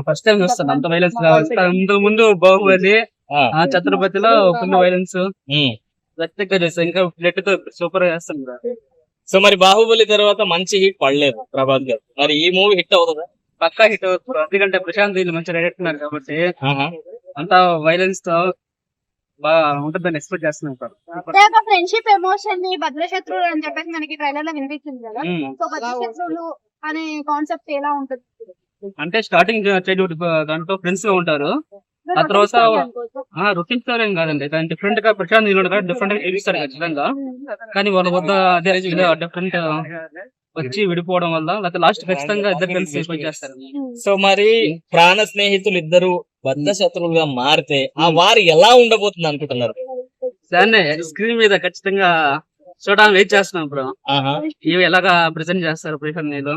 First time చూస్తాను అంత violence కావాలి. అంతకు ముందు బాహుబలి, ఛత్రపతిలో ఫుల్ వైలెన్స్ వ్యక్తిగా చేస్తాను. ఇంకా బ్లడ్ తో సూపర్ గా చేస్తాను. సో మరి బాహుబలి తర్వాత మంచి హిట్ పడలేదు ప్రభాస్ గారు, మరి ఈ మూవీ హిట్ అవుతుందా? పక్కా హిట్ అవుతుంది. ఎందుకంటే ప్రశాంత్ వీళ్ళు మంచి డైరెక్టర్ కాబట్టి అంతా వైలెన్స్ తో బాగా ఉంటుందని ఎక్స్పెక్ట్ చేస్తున్నాం. ఫ్రెండ్షిప్ ఎమోషన్ ని భద్రశత్రువులు అని చెప్పేసి మనకి ట్రైలర్ లో వినిపించింది కదా. సో భద్రశత్రువులు అనే కాన్సెప్ట్ ఎలా ఉంటుంది అంటే స్టార్టింగ్ చైల్డ్హుడ్ దాంట్లో ఫ్రెండ్స్ గా ఉంటారు. ఆ తర్వాత రొటీన్ స్టోరీ ఏం కాదండి, దాని డిఫరెంట్ గా ప్రశాంత్ డిఫరెంట్ గా చూపిస్తారు ఖచ్చితంగా. కానీ వాళ్ళ వద్ద అదే డిఫరెంట్ వచ్చి విడిపోవడం వల్ల లేకపోతే లాస్ట్ ఖచ్చితంగా ఇద్దరు కలిసి చేస్తారు. సో మరి ప్రాణ స్నేహితులు ఇద్దరు బద్ద శత్రువులుగా మారితే ఆ వారు ఎలా ఉండబోతుంది అనుకుంటున్నారు? దాన్నే స్క్రీన్ మీద ఖచ్చితంగా చూడడానికి వెయిట్ చేస్తున్నాం బ్రో. ఇవి ఎలాగా ప్రెజెంట్ చేస్తారు ప్రేక్షకులు,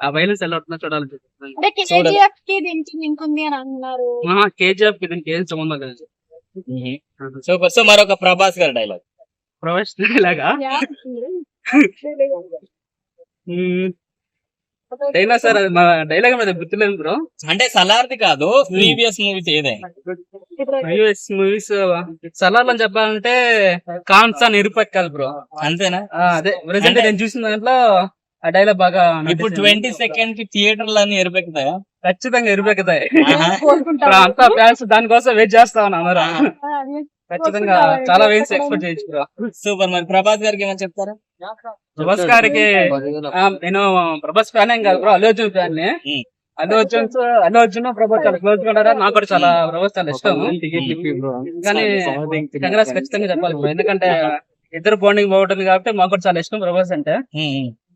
ఆ వైలెన్స్ ఎలా అవుతుందో చూడాలి. కేజీఎఫ్ కి దీనికి ఏం సంబంధం లేదు. సూపర్. సో మరొక ప్రభాస్ గారి డైలాగ్, ప్రభాస్ డైలాగా డైలాగ్ సార్, అది మా డైలాగ్ మీద గుర్తులేదు బ్రో. అంటే సలార్ది కాదు, ప్రీవియస్ మూవీస్ ఏదైనా ప్రీవియస్ మూవీస్ సలార్ అని చెప్పాలంటే కాన్సా నిరుపక్కాలి బ్రో. అంతేనా? అదే ప్రెసెంట్ నేను చూసిన దాంట్లో ఆ డైలాగ్ బాగా. ఇప్పుడు 20 సెకండ్ కి థియేటర్లు అన్ని ఎరుపెక్కుతాయా? ఖచ్చితంగా ఎరుపెక్కుతాయి. అంతా ఫ్యాన్స్ దానికోసం వెయిట్ చేస్తా ఉన్నా. ఖచ్చితంగా చాలా వేసి ఎక్స్పెక్ట్ చేయొచ్చు బ్రో. సూపర్. మరి ప్రభాస్ గారికి ఏమని చెప్తారా? ప్రభాస్ గారికి నేను ప్రభాస్ ఫ్యాన్ ఏం కాదు బ్రో, అల్లు అర్జున్ ఫ్యాన్ ని. అల్లు అర్జున్ ప్రభాస్ చాలా క్లోజ్ గా ఉంటారా. నాకు కూడా చాలా ప్రభాస్ చాలా ఇష్టం. కానీ కంగ్రాట్స్ ఖచ్చితంగా చెప్పాలి బ్రో, ఎందుకంటే ఇద్దరు బాండింగ్ బాగుంటుంది కాబట్టి మాకు కూడా చాలా ఇష్టం ప్రభాస్ అంటే.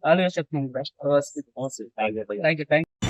ఆల్వేస్ చెప్తున్నాను ప్రభాస్. Thank you.